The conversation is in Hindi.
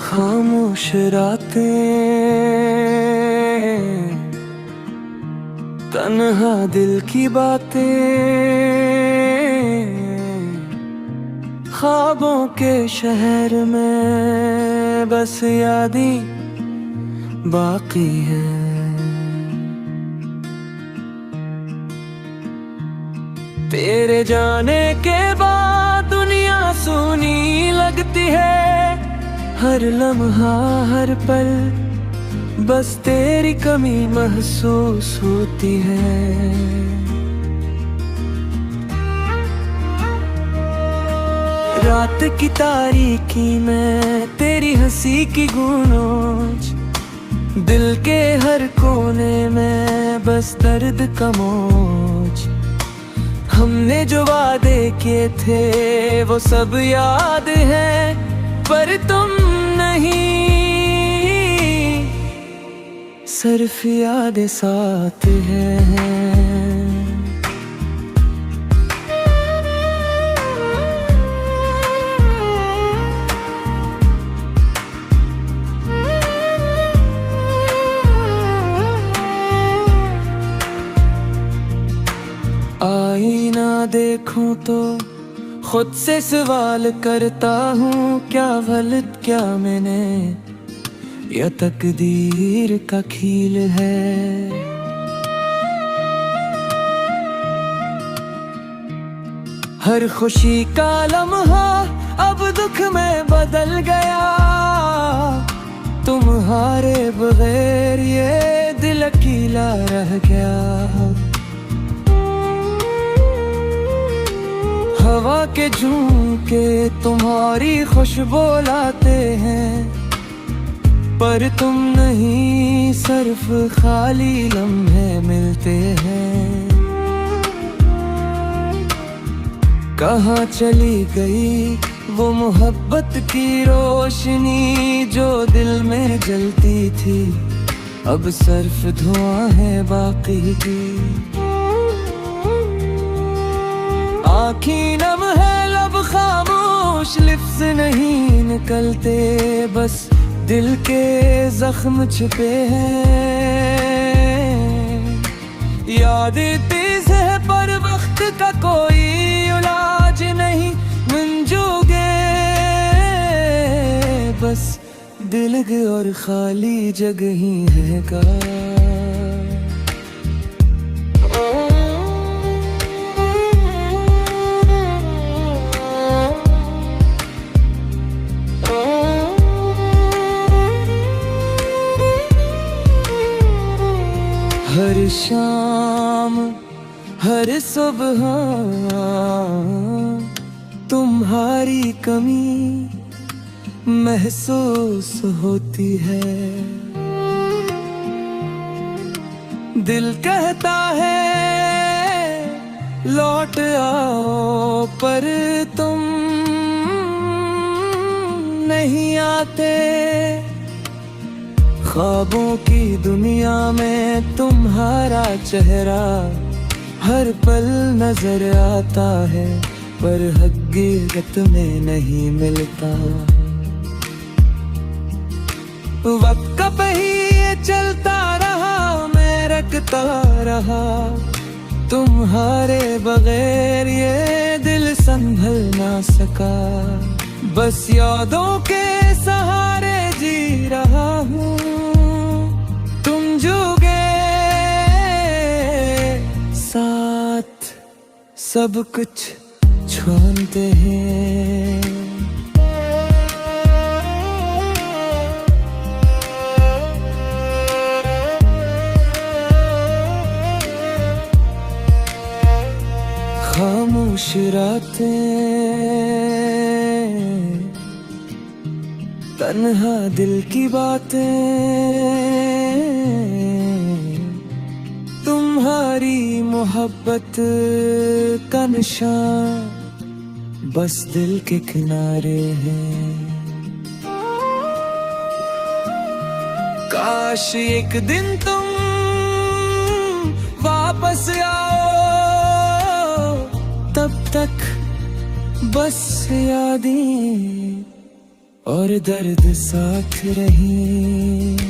खामोश रातें, तन्हा दिल की बातें, ख्वाबों के शहर में बस यादें बाकी हैं। तेरे जाने के बाद दुनिया सूनी लगती है, हर लम्हा हर पल बस तेरी कमी महसूस होती है। रात की तारीकी में तेरी हंसी की गूंज, दिल के हर कोने में बस दर्द का मौज। हमने जो वादे किए थे वो सब याद है, पर तुम नहीं, सिर्फ यादें साथ हैं। आईना देखूं तो खुद से सवाल करता हूँ, क्या गलत क्या मैंने, या तकदीर का खेल है। हर खुशी का लम्हा अब दुख में बदल गया, तुम्हारे बगैर ये दिल अकेला रह गया। हवा के झोंके तुम्हारी खुशबू लाते हैं, पर तुम नहीं, सिर्फ खाली लम्हे मिलते हैं। कहाँ चली गई वो मोहब्बत की रोशनी जो दिल में जलती थी, अब सिर्फ धुआं है बाकी की। आँखें नम है लब खामोश, लिफ्ज़ नहीं निकलते, बस दिल के जख्म छुपे हैं। यादें तेज है पर वक्त का कोई इलाज नहीं, मंजूगे बस दिल और खाली जगह ही है का। हर शाम हर सुबह तुम्हारी कमी महसूस होती है। दिल कहता है लौट आओ, पर तुम नहीं आते। ख्वाबों की दुनिया में तुम्हारा चेहरा हर पल नजर आता है, पर हकीकत में नहीं मिलता। वक्त का पहिया चलता रहा, मैं रखता रहा, तुम्हारे बगैर ये दिल संभल ना सका। बस यादों के सहारे जी रहा हूँ, तुम जो गए साथ सब कुछ छोड़ते हैं। खामोश रातें, तन्हा दिल की बातें, तुम्हारी मोहब्बत का निशान बस दिल के किनारे हैं। काश एक दिन तुम वापस आओ, तब तक बस यादें और दर्द साथ रहे।